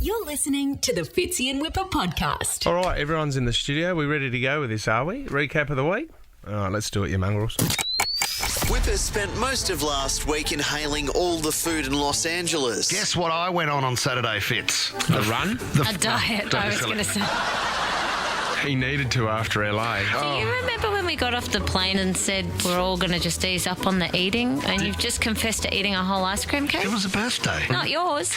You're listening to the Fitzy and Wippa podcast. All right, everyone's in the studio. We ready to go with this, are we? Recap of the week? All right, let's do it, you mongrels. Wippa spent most of last week inhaling all the food in Los Angeles. Guess what I went on Saturday, Fitz? The run? A diet, I was going to say. He needed to after LA. Do you remember when we got off the plane and said we're all going to just ease up on the eating, and you've just confessed to eating a whole ice cream cake? It was a birthday. Not yours.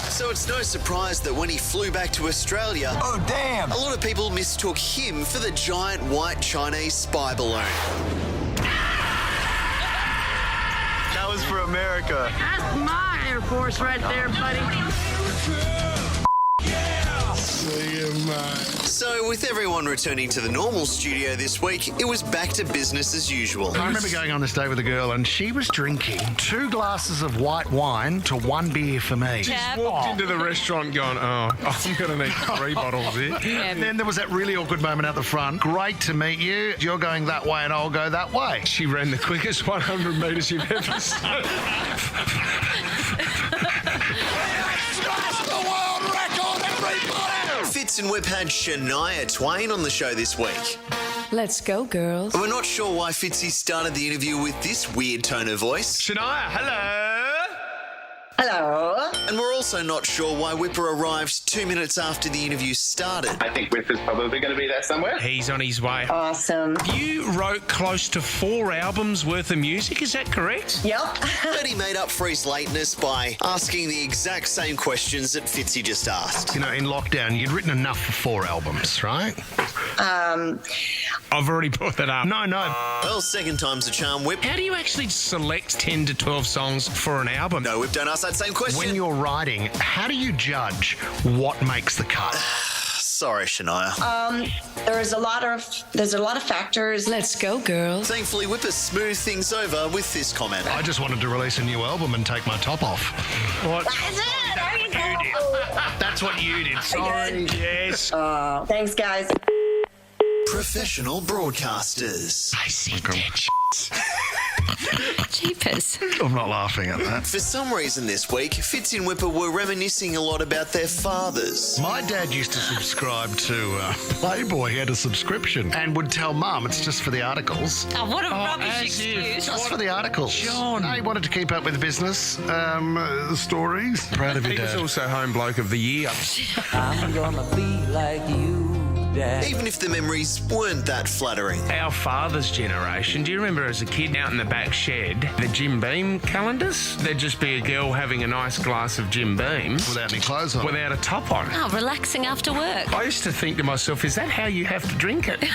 So it's no surprise that when he flew back to Australia, Oh, damn. a lot of people mistook him for the giant white Chinese spy balloon. That was for America. That's my Air Force right there, buddy. So with everyone returning to the normal studio this week, it was back to business as usual. I remember going on this day with a girl and she was drinking 2 glasses of white wine to 1 beer for me. Yeah. Walked into the restaurant going, I'm going to need 3 bottles here. And then there was that really awkward moment at the front. Great to meet you. You're going that way and I'll go that way. She ran the quickest 100 metres you've ever seen. Fitz and Whip had Shania Twain on the show this week. Let's go, girls. We're not sure why Fitzy started the interview with this weird tone of voice. Shania, hello. Hello. And we're also not sure why Whipper arrived 2 minutes after the interview started. I think Wippa's probably going to be there somewhere. He's on his way. Awesome. You wrote close to 4 albums worth of music, is that correct? Yep. But he made up for his lateness by asking the exact same questions that Fitzy just asked. You know, in lockdown, you'd written enough for 4 albums, right? I've already brought that up. No. Well, second time's a charm, Whip. How do you actually select 10 to 12 songs for an album? No, Whip, don't ask that same question. When you're writing, how do you judge what makes the cut? Sorry, Shania. There's a lot of factors. Let's go, girls. Thankfully, Whipper smoothed things over with this comment. I just wanted to release a new album and take my top off. What? That's it. There you go. That's what you did. Sorry. Yes. Thanks, guys. Professional broadcasters. I see that Jeepers. I'm not laughing at that. For some reason this week, Fitz and Whipper were reminiscing a lot about their fathers. My dad used to subscribe to Playboy. He had a subscription and would tell Mum it's just for the articles. Oh, what a rubbish as if. excuse. Just for the articles. John. He wanted to keep up with the business stories. Proud of you, He was Dad. also Home Bloke of the Year. I'm gonna be like you, Dad. Even if the memories weren't that flattering. Our father's generation, do you remember as a kid out in the back shed, the Jim Beam calendars? There'd just be a girl having a nice glass of Jim Beam Without any clothes on. without a top on. Oh, relaxing after work. I used to think to myself, is that how you have to drink it? You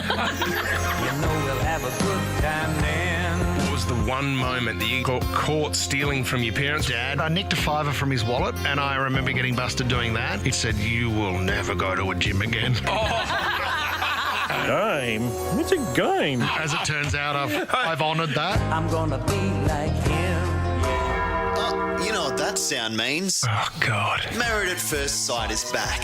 know we'll have a good time then. What was the one moment that you got caught stealing from your parents? Dad, I nicked a $5 from his wallet, and I remember getting busted doing that. He said, "You will never go to a gym again." Game? What's a game? As it turns out, I've honoured that. I'm gonna be like him. You know what that sound means? Oh, God. Married at First Sight is back.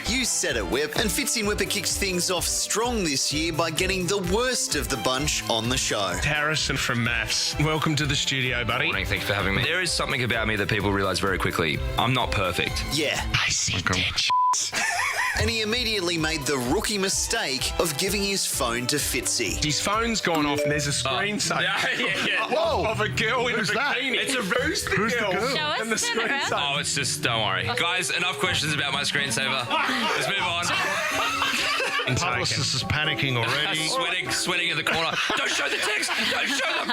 You said it, Whip. And Fitzy and Whipper kicked things off strong this year by getting the worst of the bunch on the show. Harrison from MAFS. Welcome to the studio, buddy. Morning, thanks for having me. There is something about me that people realise very quickly. I'm not perfect. Yeah. I see that And he immediately made the rookie mistake of giving his phone to Fitzy. His phone's gone off and there's a screensaver. Yeah. Whoa. Of a girl in Who's a that? bikini. It's a Who's the Who's the girl? girl? Show us, And the turn it around. screensaver. Oh, it's just, don't worry. Guys, enough questions about my screensaver. Let's move on. Publicist is panicking already. Sweating in the corner. Don't show the text! Don't show them!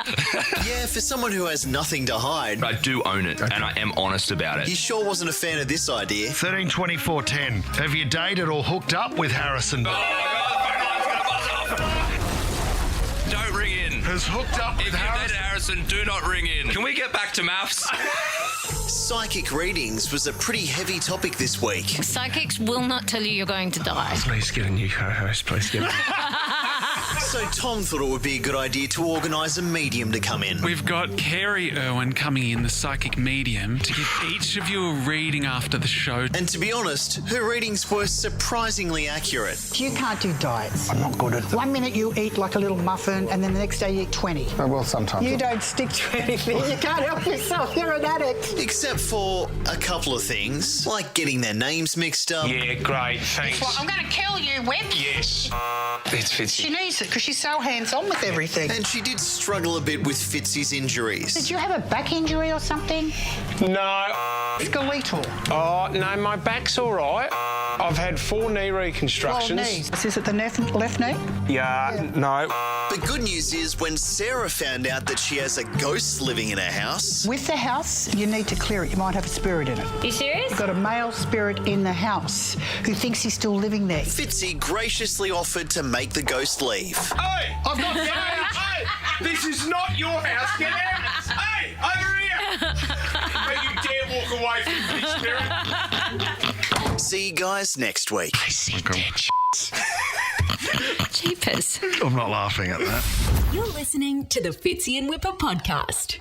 Yeah, for someone who has nothing to hide, I do own it, and I am honest about it. he sure wasn't a fan of this idea. 13 24 10. Have you dated or hooked up with Harrison? Oh, God, the phone line's gonna buzz off. Don't ring in. Has hooked up If with you've dated Harrison? Harrison, do not ring in. Can we get back to MAFS? Psychic readings was a pretty heavy topic this week. Psychics will not tell you you're going to die. Please get a new co-host. Please get So Tom thought it would be a good idea to organise a medium to come in. We've got Carrie Irwin coming in, the psychic medium, to give each of you a reading after the show. And to be honest, her readings were surprisingly accurate. You can't do diets. I'm not good at that. 1 minute you eat like a little muffin and then the next day you eat 20. Oh, well, sometimes. You don't stick to anything. You can't help yourself. You're an addict. Except for a couple of things, like getting their names mixed up. Yeah, great, thanks. Well, I'm going to kill you, Whip. Yes. It's Fitzy. She needs it because she's so hands-on with everything. And she did struggle a bit with Fitzy's injuries. Did you have a back injury or something? No. Skeletal. Oh, no, my back's all right. I've had 4 knee reconstructions. Well, knees. Is it the left knee? Yeah, no. The good news is when Sarah found out that she has a ghost living in her house. With the house, you need to clear it. You might have a spirit in it. You serious? You've got a male spirit in the house who thinks he's still living there. Fitzy graciously offered to make the ghost leave. Hey! I've got hey! This is not your house. Get out! Hey! Over here! Don't you dare walk away from me, spirit. See you guys next week. I see dead Jeepers. I'm not laughing at that. You're listening to the Fitzy and Wippa podcast.